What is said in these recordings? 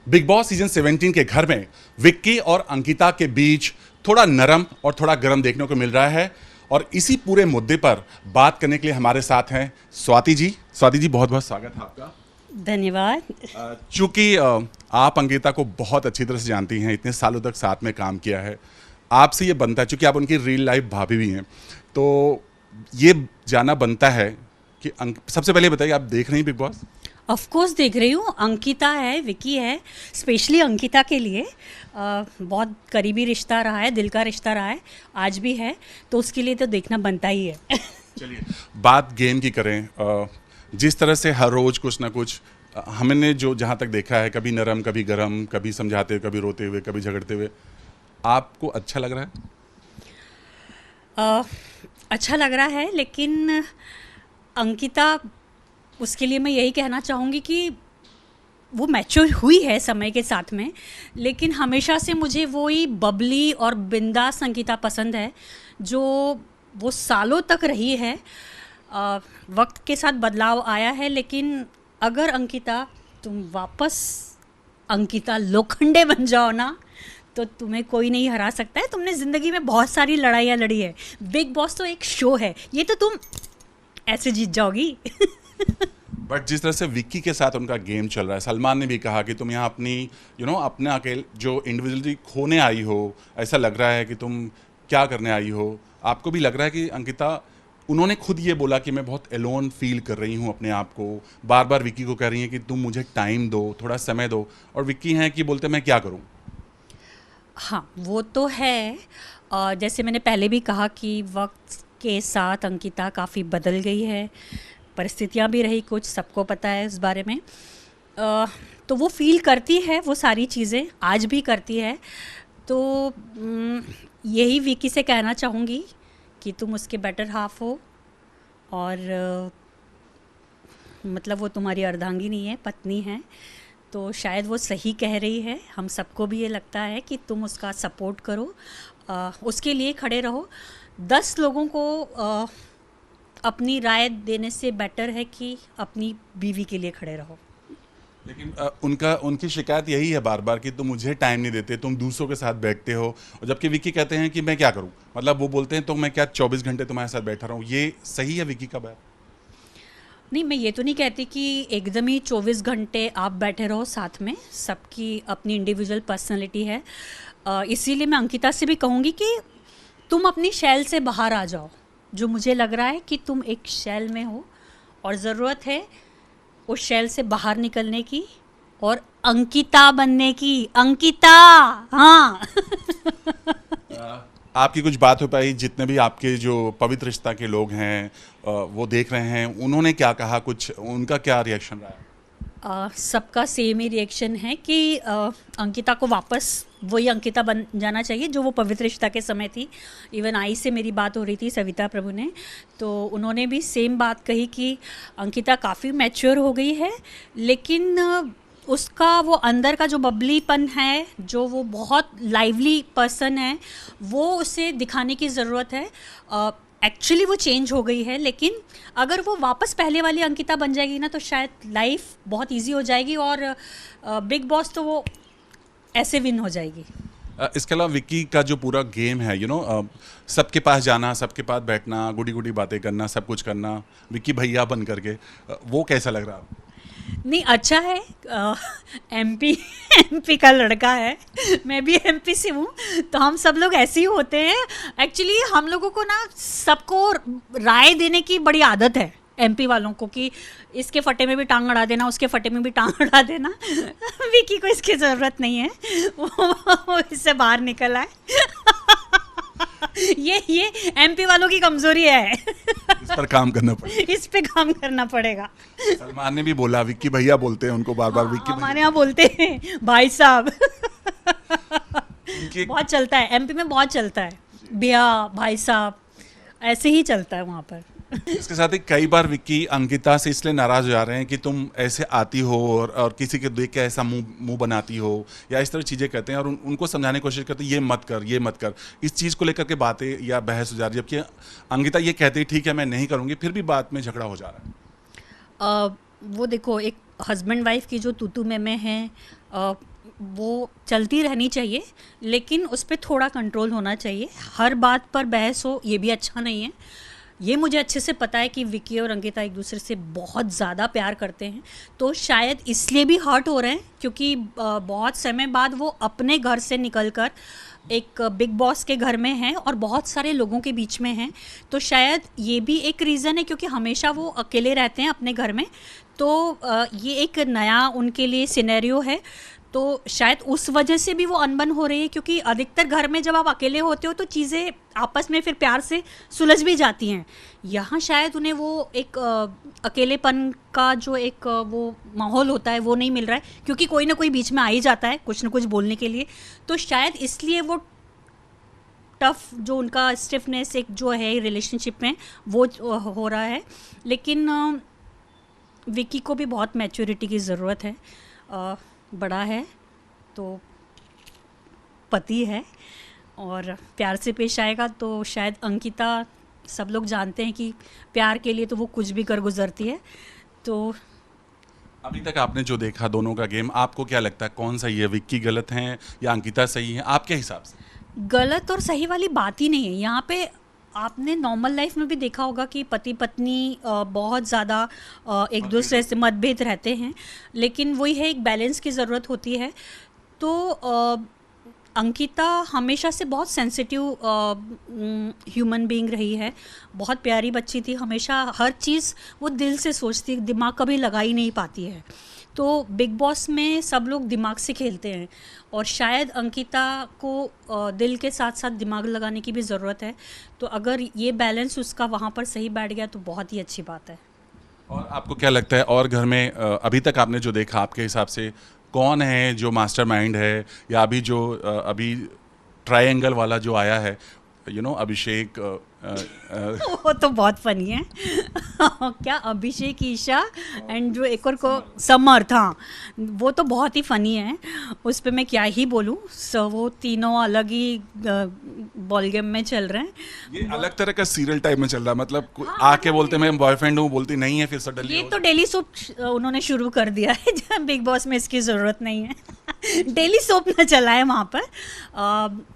Big boss season 17 के घर में विक्की और अंकिता के बीच थोड़ा नरम और थोड़ा गर्म देखने को मिल रहा है। और इसी पूरे मुद्दे पर बात करने के लिए हमारे साथ हैं स्वाति जी। स्वाति जी, बहुत बहुत स्वागत है आपका। धन्यवाद। चूंकि आप अंकिता को बहुत अच्छी तरह से जानती हैं, इतने सालों तक साथ में काम किया है, आपसे ये बनता है, चूंकि आप उनकी रियल लाइफ भाभी भी हैं, तो ये जानना बनता है कि सबसे पहले बताइए, आप देख रही हैं बिग बॉस? ऑफ कोर्स देख रही हूँ। अंकिता है, विकी है, स्पेशली अंकिता के लिए बहुत करीबी रिश्ता रहा है, दिल का रिश्ता रहा है, आज भी है, तो उसके लिए तो देखना बनता ही है। चलिए बात गेम की करें। जिस तरह से हर रोज कुछ ना कुछ हमने जो जहाँ तक देखा है, कभी नरम कभी गरम, कभी समझाते हुए, कभी रोते हुए, कभी झगड़ते हुए, आपको अच्छा लग रहा है? अच्छा लग रहा है, लेकिन अंकिता, उसके लिए मैं यही कहना चाहूँगी कि वो मैच्योर हुई है समय के साथ में, लेकिन हमेशा से मुझे वही बबली और बिंदास अंकिता पसंद है, जो वो सालों तक रही है। वक्त के साथ बदलाव आया है, लेकिन अगर अंकिता तुम वापस अंकिता लोखंडे बन जाओ ना, तो तुम्हें कोई नहीं हरा सकता है। तुमने ज़िंदगी में बहुत सारी लड़ाइयाँ लड़ी है, बिग बॉस तो एक शो है, ये तो तुम ऐसे जीत जाओगी। बट जिस तरह से विक्की के साथ उनका गेम चल रहा है, सलमान ने भी कहा कि तुम यहाँ अपनी अपने अकेले जो इंडिविजुअलिटी खोने आई हो, ऐसा लग रहा है कि तुम क्या करने आई हो। आपको भी लग रहा है कि अंकिता, उन्होंने खुद ये बोला कि मैं बहुत एलोन फील कर रही हूँ अपने आप को, बार बार विक्की को कह रही हैं कि तुम मुझे टाइम दो, थोड़ा समय दो, और विक्की हैं कि बोलते मैं क्या करूँ? हाँ, वो तो है। जैसे मैंने पहले भी कहा कि वक्त के साथ अंकिता काफ़ी बदल गई है, परिस्थितियाँ भी रही कुछ, सबको पता है इस बारे में। तो वो फील करती है, वो सारी चीज़ें आज भी करती है। तो यही विकी से कहना चाहूँगी कि तुम उसके बेटर हाफ हो, और मतलब वो तुम्हारी अर्धांगिनी है, पत्नी है, तो शायद वो सही कह रही है। हम सबको भी ये लगता है कि तुम उसका सपोर्ट करो, उसके लिए खड़े रहो। 10 लोगों को अपनी राय देने से बेटर है कि अपनी बीवी के लिए खड़े रहो। लेकिन उनकी शिकायत यही है बार बार कि तुम मुझे टाइम नहीं देते, तुम दूसरों के साथ बैठते हो, और जबकि विक्की कहते हैं कि मैं क्या करूं, मतलब वो बोलते हैं तो मैं क्या 24 घंटे तुम्हारे साथ बैठा रहूं। ये सही है विक्की का बात? नहीं, मैं ये तो नहीं कहती कि एकदम ही 24 घंटे आप बैठे रहो साथ में, सबकी अपनी इंडिविजुअल पर्सनैलिटी है। इसीलिए मैं अंकिता से भी कहूँगी कि तुम अपनी शैल से बाहर आ जाओ, जो मुझे लग रहा है कि तुम एक शैल में हो और ज़रूरत है उस शैल से बाहर निकलने की और अंकिता बनने की। अंकिता, हाँ। आपकी कुछ बात हो पाई, जितने भी आपके जो पवित्र रिश्ता के लोग हैं वो देख रहे हैं, उन्होंने क्या कहा, कुछ उनका क्या रिएक्शन रहा? सबका सेम ही रिएक्शन है कि अंकिता को वापस वही अंकिता बन जाना चाहिए जो वो पवित्र रिश्ता के समय थी। इवन आई से मेरी बात हो रही थी, सविता प्रभु ने, तो उन्होंने भी सेम बात कही कि अंकिता काफ़ी मैच्योर हो गई है, लेकिन उसका वो अंदर का जो बबलीपन है, जो वो बहुत लाइवली पर्सन है, वो उसे दिखाने की ज़रूरत है। एक्चुअली वो चेंज हो गई है, लेकिन अगर वो वापस पहले वाली अंकिता बन जाएगी ना, तो शायद लाइफ बहुत इजी हो जाएगी और बिग बॉस तो वो ऐसे विन हो जाएगी। इसके अलावा विक्की का जो पूरा गेम है, सबके पास जाना, सबके पास बैठना, गुडी गुडी बातें करना, सब कुछ करना, विक्की भैया बन करके, वो कैसा लग रहा है? नहीं, अच्छा है। एमपी एमपी का लड़का है, मैं भी एमपी से हूँ, तो हम सब लोग ऐसे ही होते हैं। एक्चुअली हम लोगों को ना सबको राय देने की बड़ी आदत है एमपी वालों को, कि इसके फटे में भी टांग अड़ा देना, उसके फटे में भी टांग अड़ा देना। विकी को इसकी ज़रूरत नहीं है, वो इससे बाहर निकल आए। ये एमपी वालों की कमजोरी है। इस पर काम करना पड़ेगा। इस पे काम करना पड़ेगा। सलमान ने भी बोला, विक्की भैया बोलते हैं उनको बार बार, विक्की हमारे यहाँ बोलते हैं भाई साहब। उनके बहुत चलता है एमपी में, बहुत चलता है, भैया भाई साहब, ऐसे ही चलता है वहाँ पर। इसके साथ ही कई बार विक्की अंकिता से इसलिए नाराज हो जा रहे हैं कि तुम ऐसे आती हो और किसी के देख के ऐसा मुंह बनाती हो, या इस तरह चीज़ें कहते हैं, और उनको समझाने की कोशिश करते हैं, ये मत कर, ये मत कर। इस चीज़ को लेकर के बातें या बहस हो जा रही है, जबकि अंकिता ये कहती है ठीक है मैं नहीं करूँगी, फिर भी बात में झगड़ा हो जा रहा है। वो देखो, एक हस्बैंड वाइफ की जो तू में है, वो चलती रहनी चाहिए, लेकिन उस पे थोड़ा कंट्रोल होना चाहिए। हर बात पर बहस हो ये भी अच्छा नहीं है। ये मुझे अच्छे से पता है कि विकी और अंकिता एक दूसरे से बहुत ज़्यादा प्यार करते हैं, तो शायद इसलिए भी हर्ट हो रहे हैं क्योंकि बहुत समय बाद वो अपने घर से निकलकर एक बिग बॉस के घर में हैं और बहुत सारे लोगों के बीच में हैं। तो शायद ये भी एक रीज़न है क्योंकि हमेशा वो अकेले रहते हैं अपने घर में। तो ये एक नया उनके लिए सिनेरियो है, तो शायद उस वजह से भी वो अनबन हो रही है क्योंकि अधिकतर घर में जब आप अकेले होते हो तो चीज़ें आपस में फिर प्यार से सुलझ भी जाती हैं। यहाँ शायद उन्हें वो एक अकेलेपन का जो एक वो माहौल होता है वो नहीं मिल रहा है क्योंकि कोई ना कोई बीच में आ ही जाता है कुछ ना कुछ बोलने के लिए। तो शायद इसलिए वो टफ जो उनका स्टिफनेस एक जो है रिलेशनशिप में वो हो रहा है। लेकिन विकी को भी बहुत मैच्योरिटी की ज़रूरत है। बड़ा है तो पति है और प्यार से पेश आएगा, तो शायद अंकिता, सब लोग जानते हैं कि प्यार के लिए तो वो कुछ भी कर गुजरती है। तो अभी तक आपने जो देखा दोनों का गेम, आपको क्या लगता है कौन सही है, विक्की गलत हैं या अंकिता सही है आपके हिसाब से? गलत और सही वाली बात ही नहीं है यहाँ पे। आपने नॉर्मल लाइफ में भी देखा होगा कि पति पत्नी बहुत ज़्यादा एक दूसरे से मतभेद रहते हैं, लेकिन वही है एक बैलेंस की ज़रूरत होती है। तो अंकिता हमेशा से बहुत सेंसिटिव ह्यूमन बीइंग रही है, बहुत प्यारी बच्ची थी, हमेशा हर चीज़ वो दिल से सोचती, दिमाग कभी लगा ही नहीं पाती है। तो बिग बॉस में सब लोग दिमाग से खेलते हैं और शायद अंकिता को दिल के साथ साथ दिमाग लगाने की भी ज़रूरत है। तो अगर ये बैलेंस उसका वहाँ पर सही बैठ गया तो बहुत ही अच्छी बात है। और आपको क्या लगता है और घर में अभी तक आपने जो देखा आपके हिसाब से कौन है जो मास्टरमाइंड है, या अभी जो अभी ट्रायंगल वाला जो आया है, अभिषेक वो तो बहुत फनी है। क्या अभिषेक, ईशा एंड जो एक और को समर्थ, हाँ वो तो बहुत ही फनी है। उस पे मैं क्या ही बोलूँ। वो तीनों अलग ही बॉल गेम में चल रहे हैं। ये अलग तरह का सीरियल टाइप में चल रहा है, मतलब आके बोलते मैं बॉयफ्रेंड हूँ, बोलती नहीं है, फिर सडनली ये तो डेली सोप उन्होंने शुरू कर दिया है जब बिग बॉस में इसकी ज़रूरत नहीं है। डेली सोप न चला है वहाँ पर।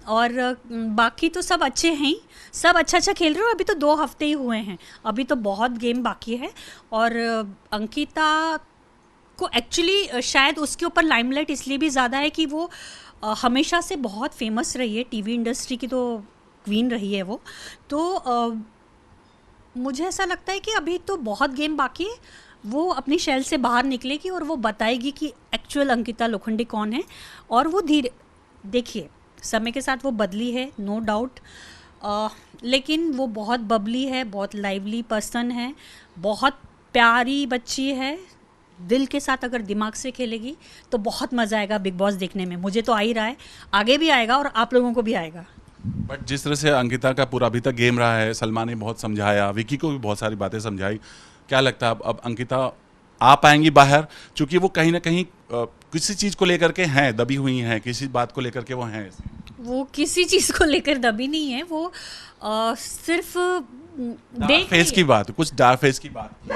और बाकी तो सब अच्छे हैं ही, सब अच्छा अच्छा खेल रहे हो। अभी तो 2 हफ्ते ही हुए हैं, अभी तो बहुत गेम बाकी है। और अंकिता को एक्चुअली शायद उसके ऊपर लाइमलाइट इसलिए भी ज़्यादा है कि वो हमेशा से बहुत फेमस रही है, टीवी इंडस्ट्री की तो क्वीन रही है वो। तो मुझे ऐसा लगता है कि अभी तो बहुत गेम बाकी है, वो अपनी शेल से बाहर निकलेगी और वो बताएगी कि एक्चुअल अंकिता लोखंडे कौन है। और वो धीरे, देखिए समय के साथ वो बदली है नो डाउट, लेकिन वो बहुत बबली है, बहुत लाइवली पर्सन है, बहुत प्यारी बच्ची है। दिल के साथ अगर दिमाग से खेलेगी तो बहुत मज़ा आएगा बिग बॉस देखने में। मुझे तो आ ही रहा है, आगे भी आएगा और आप लोगों को भी आएगा। बट जिस तरह से अंकिता का पूरा अभी तक गेम रहा है, सलमान ने बहुत समझाया, विकी को भी बहुत सारी बातें समझाई, क्या लगता है अब अंकिता आ पाएंगी बाहर? क्योंकि वो कहीं ना कहीं किसी चीज़ को लेकर के हैं, दबी हुई हैं, किसी बात को लेकर के वो हैं। वो किसी चीज़ को लेकर दबी नहीं है, वो सिर्फ डार्क फेस की बात, कुछ डार्क फेस की बात।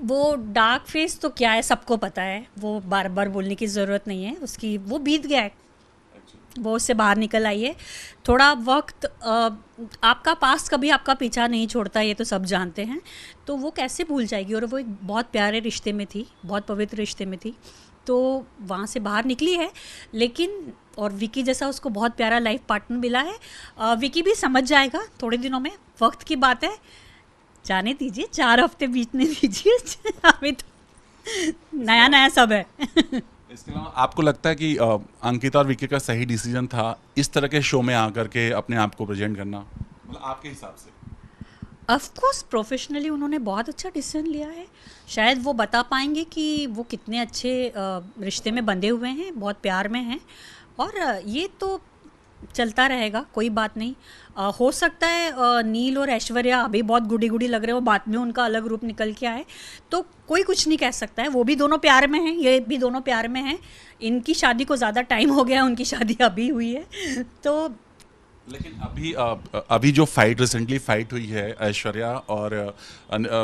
वो डार्क फेस तो क्या है सबको पता है, वो बार बार बोलने की ज़रूरत नहीं है उसकी, वो बीत गया है, वो उससे बाहर निकल आई है। थोड़ा वक्त, आपका पास्ट कभी आपका पीछा नहीं छोड़ता, ये तो सब जानते हैं। तो वो कैसे भूल जाएगी, और वो एक बहुत प्यारे रिश्ते में थी, बहुत पवित्र रिश्ते में थी, तो वहाँ से बाहर निकली है। लेकिन और विकी जैसा उसको बहुत प्यारा लाइफ पार्टनर मिला है। विकी भी समझ जाएगा थोड़े दिनों में, वक्त की बात है, जाने दीजिए, 4 हफ्ते बीतने दीजिए। अभी तो नया नया सब है। इसके अलावा आपको लगता है कि अंकिता और विकी का सही डिसीजन था इस तरह के शो में आकर के अपने आप को प्रेजेंट करना, मतलब आपके हिसाब से? ऑफ कोर्स प्रोफेशनली उन्होंने बहुत अच्छा डिसीजन लिया है। शायद वो बता पाएंगे कि वो कितने अच्छे रिश्ते में बंधे हुए हैं, बहुत प्यार में हैं, और ये तो चलता रहेगा, कोई बात नहीं। हो सकता है नील और ऐश्वर्या अभी बहुत गुडी गुडी लग रहे हो, बाद में उनका अलग रूप निकल के आए, तो कोई कुछ नहीं कह सकता है। वो भी दोनों प्यार में हैं, ये भी दोनों प्यार में हैं। इनकी शादी को ज़्यादा टाइम हो गया, उनकी शादी अभी हुई है। तो लेकिन अभी जो फाइट रिसेंटली फाइट हुई है ऐश्वर्या और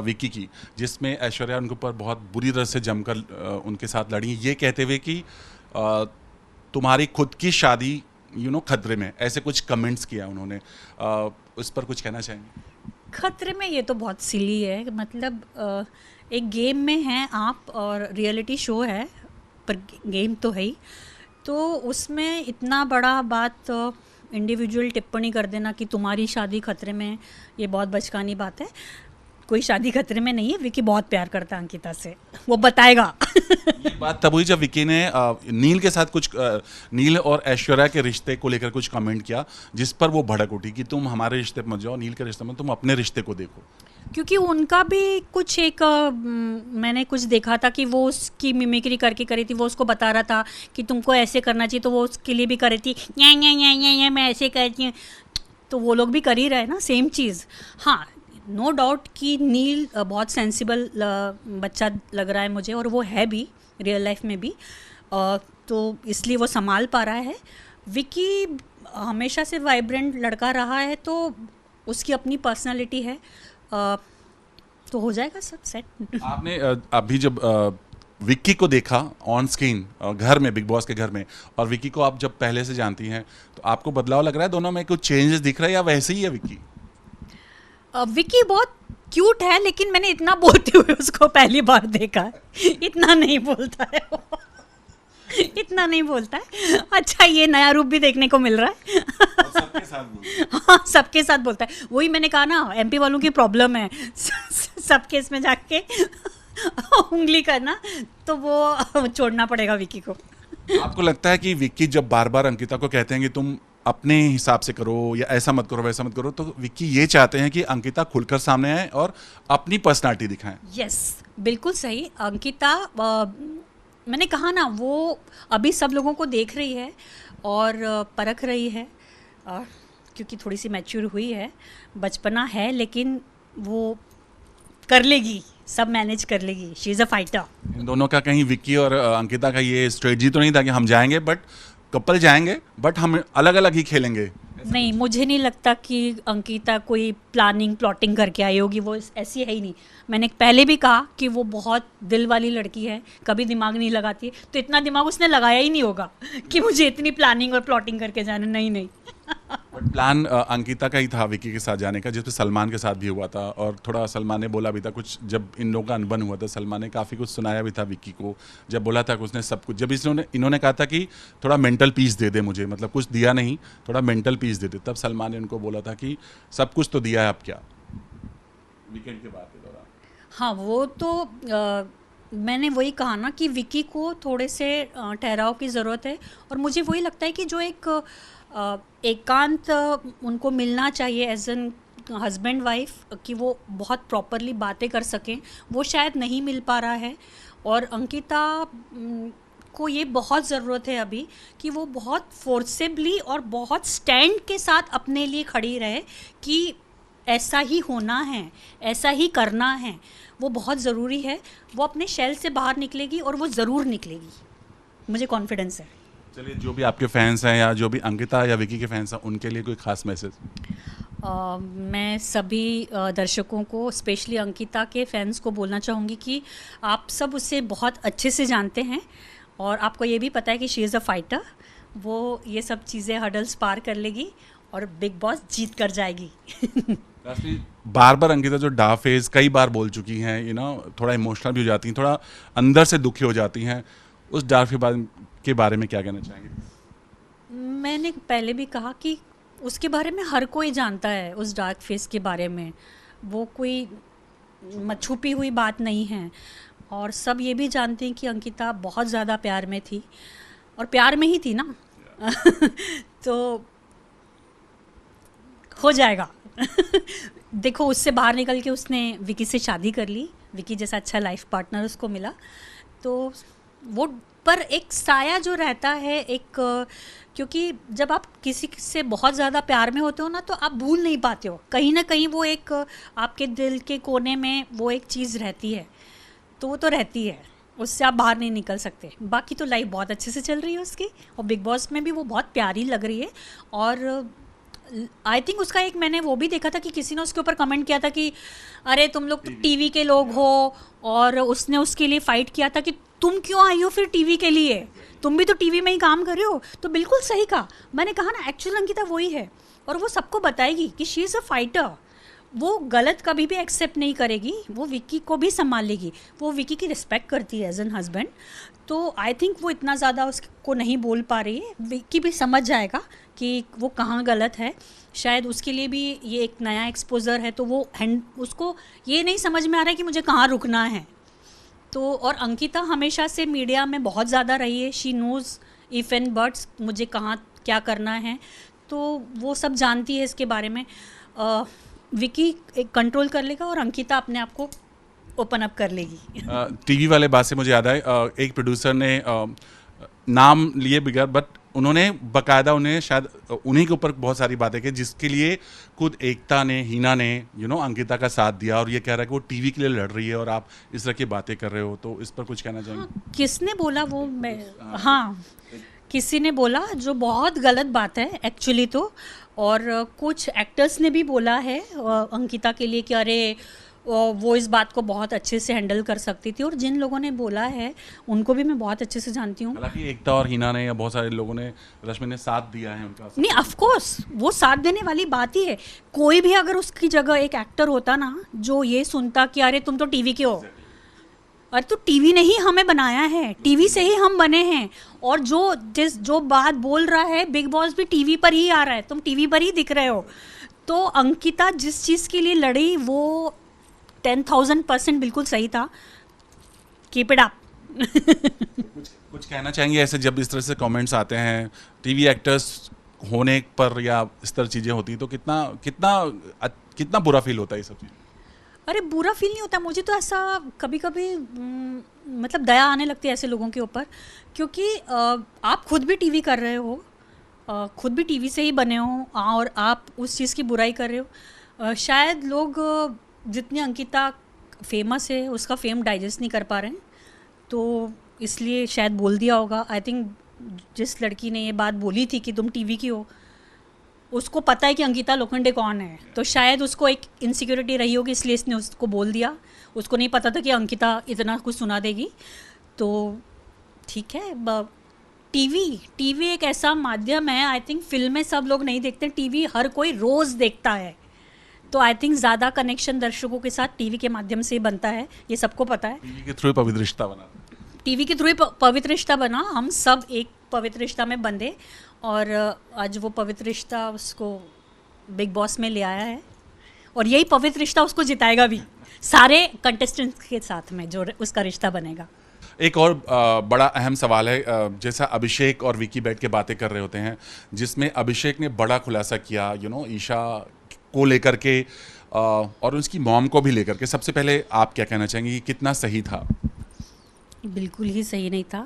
विकी की, जिसमें ऐश्वर्या उनके ऊपर बहुत बुरी तरह से जमकर उनके साथ लड़ी, ये कहते हुए कि तुम्हारी खुद की शादी खतरे में, ऐसे कुछ कमेंट्स किया उन्होंने, उस पर कुछ कहना चाहेंगे? खतरे में ये तो बहुत सिली है, मतलब एक गेम में हैं आप और रियलिटी शो है, पर गेम तो है ही, तो उसमें इतना बड़ा बात इंडिविजुअल टिप्पणी कर देना कि तुम्हारी शादी खतरे में है, ये बहुत बचकानी बात है। कोई शादी खतरे में नहीं है, विकी बहुत प्यार करता है अंकिता से, वो बताएगा। ये बात तब हुई जब विकी ने नील के साथ कुछ नील और ऐश्वर्या के रिश्ते को लेकर कुछ कमेंट किया, जिस पर वो भड़क उठी कि तुम हमारे रिश्ते पे मत जाओ, नील के रिश्ते में तुम अपने रिश्ते को देखो। क्योंकि उनका भी कुछ एक मैंने कुछ देखा था कि वो उसकी मिमिक्री करके करी थी, वो उसको बता रहा था कि तुमको ऐसे करना चाहिए, तो वो उसके लिए भी करी थी, या मैं ऐसे करती हूँ, तो वो लोग भी कर ही रहे ना सेम चीज़। हाँ, नो डाउट कि नील बहुत सेंसिबल बच्चा लग रहा है मुझे, और वो है भी रियल लाइफ में भी, तो इसलिए वो संभाल पा रहा है। विकी हमेशा से वाइब्रेंट लड़का रहा है, तो उसकी अपनी पर्सनालिटी है, तो हो जाएगा सब सेट। आपने अभी जब विक्की को देखा ऑन स्क्रीन घर में, बिग बॉस के घर में, और विक्की को आप जब पहले से जानती हैं, तो आपको बदलाव लग रहा है? दोनों में कुछ चेंजेस दिख रहा है या वैसे ही है विक्की? विक्की बहुत क्यूट है, लेकिन मैंने इतना बोलते हुए उसको पहली बार देखा है, इतना नहीं बोलता है वो। इतना नहीं बोलता है। अच्छा, ये नया रूप भी देखने को मिल रहा है। और सबके साथ बोलता है। हाँ, सबके साथ बोलता है, वही मैंने कहा ना, एमपी वालों की प्रॉब्लम है, सबके इसमें जाके उंगली करना, तो वो छोड़ना पड़ेगा विक्की को। आपको लगता है कि विक्की जब बार बार अंकिता को कहते हैं कि तुम अपने हिसाब से करो, या ऐसा मत करो वैसा मत करो, तो विक्की ये चाहते हैं कि अंकिता खुलकर सामने आए और अपनी पर्सनालिटी दिखाएं? यस, बिल्कुल सही। अंकिता मैंने कहा ना, वो अभी सब लोगों को देख रही है और परख रही है, क्योंकि थोड़ी सी मैच्योर हुई है, बचपना है, लेकिन वो कर लेगी, सब मैनेज कर लेगी। She is a fighter. इन दोनों का कहीं विक्की और अंकिता का ये स्ट्रेटजी तो नहीं था कि हम जाएंगे, बट कपल जाएंगे, बट हम अलग अलग ही खेलेंगे? नहीं, मुझे नहीं लगता कि अंकिता कोई प्लॉटिंग करके आई होगी, वो ऐसी है ही नहीं। मैंने पहले भी कहा कि वो बहुत दिल वाली लड़की है, कभी दिमाग नहीं लगाती है, तो इतना दिमाग उसने लगाया ही नहीं होगा कि मुझे इतनी प्लानिंग और प्लॉटिंग करके जाना। नहीं नहीं। बट प्लान अंकिता का ही था विक्की के साथ जाने का, जिसपे सलमान के साथ भी हुआ था, और थोड़ा सलमान ने बोला भी था कुछ, जब इन लोगों का अनबन हुआ था सलमान ने काफ़ी कुछ सुनाया भी था विक्की को, जब बोला था कि उसने सब कुछ, जब इन्होंने कहा था कि थोड़ा मेंटल पीस दे दे मुझे, मतलब कुछ दिया नहीं, थोड़ा मेंटल पीस दे दे, तब सलमान ने उनको बोला था कि सब कुछ तो दिया है, अब क्या? वीकेंड के बाद के दौरान। हाँ, वो तो मैंने वही कहा ना कि विक्की को थोड़े से ठहराव की ज़रूरत है, और मुझे वही लगता है कि जो एक एकांत उनको मिलना चाहिए एज एन हस्बैंड वाइफ, कि वो बहुत प्रॉपरली बातें कर सकें, वो शायद नहीं मिल पा रहा है। और अंकिता को ये बहुत ज़रूरत है अभी कि वो बहुत फोर्सेबली और बहुत स्टैंड के साथ अपने लिए खड़ी रहे कि ऐसा ही होना है, ऐसा ही करना है। वो बहुत ज़रूरी है। वो अपने शेल से बाहर निकलेगी, और वो ज़रूर निकलेगी, मुझे कॉन्फिडेंस है। चलिए, जो भी आपके फैंस हैं या जो भी अंकिता या विक्की के फैंस हैं, उनके लिए कोई खास मैसेज? मैं सभी दर्शकों को, स्पेशली अंकिता के फैंस को बोलना चाहूँगी कि आप सब उसे बहुत अच्छे से जानते हैं, और आपको ये भी पता है कि शी इज़ अ फाइटर। वो ये सब चीज़ें हर्डल्स पार कर लेगी और बिग बॉस जीत कर जाएगी। बार बार अंकिता जो डार्क फेज कई बार बोल चुकी हैं, थोड़ा इमोशनल भी हो जाती हैं, थोड़ा अंदर से दुखी हो जाती हैं, उस डार्क फेज के बारे में क्या कहना चाहेंगे? मैंने पहले भी कहा कि उसके बारे में हर कोई जानता है, उस डार्क फेस के बारे में, वो कोई छुपी हुई बात नहीं है, और सब ये भी जानते हैं कि अंकिता बहुत ज़्यादा प्यार में थी, और प्यार में ही थी ना। तो हो जाएगा। देखो, उससे बाहर निकल के उसने विकी से शादी कर ली, विकी जैसा अच्छा लाइफ पार्टनर उसको मिला, तो वो पर एक साया जो रहता है, एक क्योंकि जब आप किसी से बहुत ज़्यादा प्यार में होते हो ना, तो आप भूल नहीं पाते हो, कहीं ना कहीं वो एक आपके दिल के कोने में वो एक चीज़ रहती है, तो वो तो रहती है, उससे आप बाहर नहीं निकल सकते। बाकी तो लाइफ बहुत अच्छे से चल रही है उसकी, और बिग बॉस में भी वो बहुत प्यारी लग रही है। और आई थिंक उसका एक मैंने वो भी देखा था कि किसी ने उसके ऊपर कमेंट किया था कि अरे तुम लोग टीवी के लोग हो, और उसने उसके लिए फ़ाइट किया था कि तुम क्यों आई हो फिर टीवी के लिए, तुम भी तो टीवी में ही काम कर रहे हो। तो बिल्कुल सही कहा, मैंने कहा ना एक्चुअल अंकिता वही है, और वो सबको बताएगी कि शी इज़ अ फाइटर। वो गलत कभी भी एक्सेप्ट नहीं करेगी, वो विक्की को भी संभाल लेगी, वो विक्की की रिस्पेक्ट करती है एज एन हस्बैंड। तो आई थिंक वो इतना ज़्यादा उसको नहीं बोल पा रही है, विक्की भी समझ जाएगा कि वो कहाँ गलत है। शायद उसके लिए भी ये एक नया एक्सपोजर है, तो वो उसको ये नहीं समझ में आ रहा है कि मुझे कहाँ रुकना है। तो और अंकिता हमेशा से मीडिया में बहुत ज़्यादा रही है, she knows if and buts, मुझे कहाँ क्या करना है, तो वो सब जानती है इसके बारे में। विकी एक कंट्रोल कर लेगा और अंकिता अपने आप को ओपन अप कर लेगी। टीवी वाले बात से मुझे याद आया, एक प्रोड्यूसर ने नाम लिए बगैर, बट उन्होंने बकायदा उन्हें शायद उन्हीं के ऊपर बहुत सारी बातें की, जिसके लिए खुद एकता ने, हीना ने अंकिता का साथ दिया, और ये कह रहा है कि वो टीवी के लिए लड़ रही है और आप इस तरह की बातें कर रहे हो, तो इस पर कुछ कहना चाहेंगे? किसने बोला वो? मैं हाँ, किसी ने बोला, जो बहुत गलत बात है एक्चुअली तो। और कुछ एक्टर्स ने भी बोला है अंकिता के लिए कि अरे वो इस बात को बहुत अच्छे से हैंडल कर सकती थी, और जिन लोगों ने बोला है उनको भी मैं बहुत अच्छे से जानती हूँ। हालांकि एकता और हीना ने या बहुत सारे लोगों ने, रश्मि ने साथ दिया है उनका। नहीं, ऑफ कोर्स वो साथ देने वाली बात ही है। कोई भी अगर उसकी जगह एक एक्टर होता ना, जो ये सुनता कि अरे तुम तो टीवी के हो, अरे तो टीवी ने ही हमें बनाया है, टीवी से ही हम बने हैं, और जो बात बोल रहा है बिग बॉस भी टीवी पर ही आ रहा है, तुम टीवी पर ही दिख रहे हो। तो अंकिता जिस चीज़ के लिए लड़ी वो 10,000% बिल्कुल सही था। Keep it up. कुछ कहना चाहेंगे ऐसे, जब इस तरह से कमेंट्स आते हैं टीवी एक्टर्स होने पर या इस तरह चीज़ें होती, तो कितना कितना कितना बुरा फील होता है ये सब चीज़? अरे बुरा फील नहीं होता, मुझे तो ऐसा कभी कभी मतलब दया आने लगती है ऐसे लोगों के ऊपर, क्योंकि आप खुद भी टीवी कर रहे हो, खुद भी टीवी से ही बने हो, और आप उस चीज़ की बुराई कर रहे हो। शायद लोग जितनी अंकिता फेमस है उसका फेम डाइजेस्ट नहीं कर पा रहे हैं, तो इसलिए शायद बोल दिया होगा। आई थिंक जिस लड़की ने ये बात बोली थी कि तुम टीवी की हो, उसको पता है कि अंकिता लोखंडे कौन है, तो शायद उसको एक इनसिक्योरिटी रही होगी, इसलिए इसने उसको बोल दिया। उसको नहीं पता था कि अंकिता इतना कुछ सुना देगी। तो ठीक है, टीवी एक ऐसा माध्यम है, आई थिंक फिल्में सब लोग नहीं देखते, टीवी हर कोई रोज़ देखता है। तो आई थिंक ज़्यादा कनेक्शन दर्शकों के साथ टीवी के माध्यम से बनता है, ये सबको पता है। टीवी के थ्रू पवित्र रिश्ता बना, टीवी के थ्रू पवित्र रिश्ता बना, हम सब एक पवित्र रिश्ता में बंधे, और आज वो पवित्र रिश्ता उसको बिग बॉस में ले आया है, और यही पवित्र रिश्ता उसको जिताएगा भी सारे कंटेस्टेंट्स के साथ में, जो उसका रिश्ता बनेगा। एक और बड़ा अहम सवाल है, जैसा अभिषेक और विकी बैठ के बातें कर रहे होते हैं, जिसमें अभिषेक ने बड़ा खुलासा किया ईशा को लेकर के, और उसकी मॉम को भी लेकर के। सबसे पहले आप क्या कहना चाहेंगे कि कितना सही था? बिल्कुल ही सही नहीं था,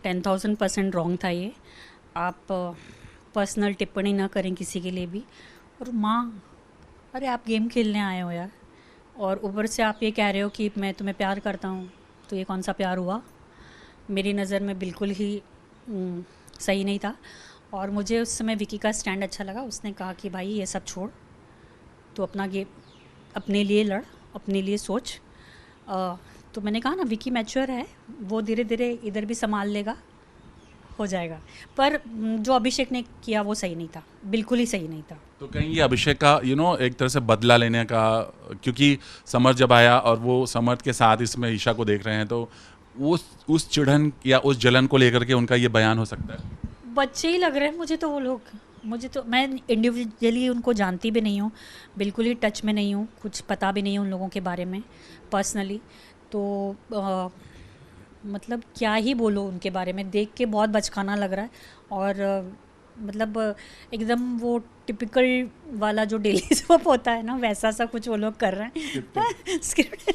10,000% रॉन्ग था ये। आप पर्सनल टिप्पणी ना करें किसी के लिए भी। और माँ, अरे आप गेम खेलने आए हो यार, और ऊपर से आप ये कह रहे हो कि मैं तुम्हें प्यार करता हूँ, तो ये कौन सा प्यार हुआ? मेरी नज़र में बिल्कुल ही सही नहीं था। और मुझे उस समय विकी का स्टैंड अच्छा लगा, उसने कहा कि भाई ये सब छोड़, तो अपना गेम अपने लिए लड़, अपने लिए सोच। तो मैंने कहा ना, विकी मैच्योर है, वो धीरे धीरे इधर भी संभाल लेगा, हो जाएगा। पर जो अभिषेक ने किया वो सही नहीं था, बिल्कुल ही सही नहीं था। तो कहीं ये अभिषेक का एक तरह से बदला लेने का, क्योंकि समर जब आया और वो समर के साथ इसमें ईशा को देख रहे हैं, तो वो उस चिढ़न या उस जलन को लेकर के उनका ये बयान हो सकता है? बच्चे ही लग रहे हैं मुझे तो वो लोग। मैं इंडिविजुअली उनको जानती भी नहीं हूँ, बिल्कुल ही टच में नहीं हूँ, कुछ पता भी नहीं है उन लोगों के बारे में पर्सनली। तो मतलब क्या ही बोलो उनके बारे में, देख के बहुत बचकाना लग रहा है। और मतलब एकदम वो टिपिकल वाला जो डेली सोप होता है ना, वैसा सा कुछ वो लोग कर रहे हैं स्क्रिप्ट।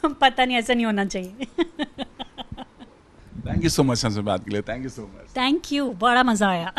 पता नहीं, ऐसा नहीं होना चाहिए। थैंक यू सो मच हमसे बात के लिए, thank you so much. Thank you, बड़ा मज़ा आया।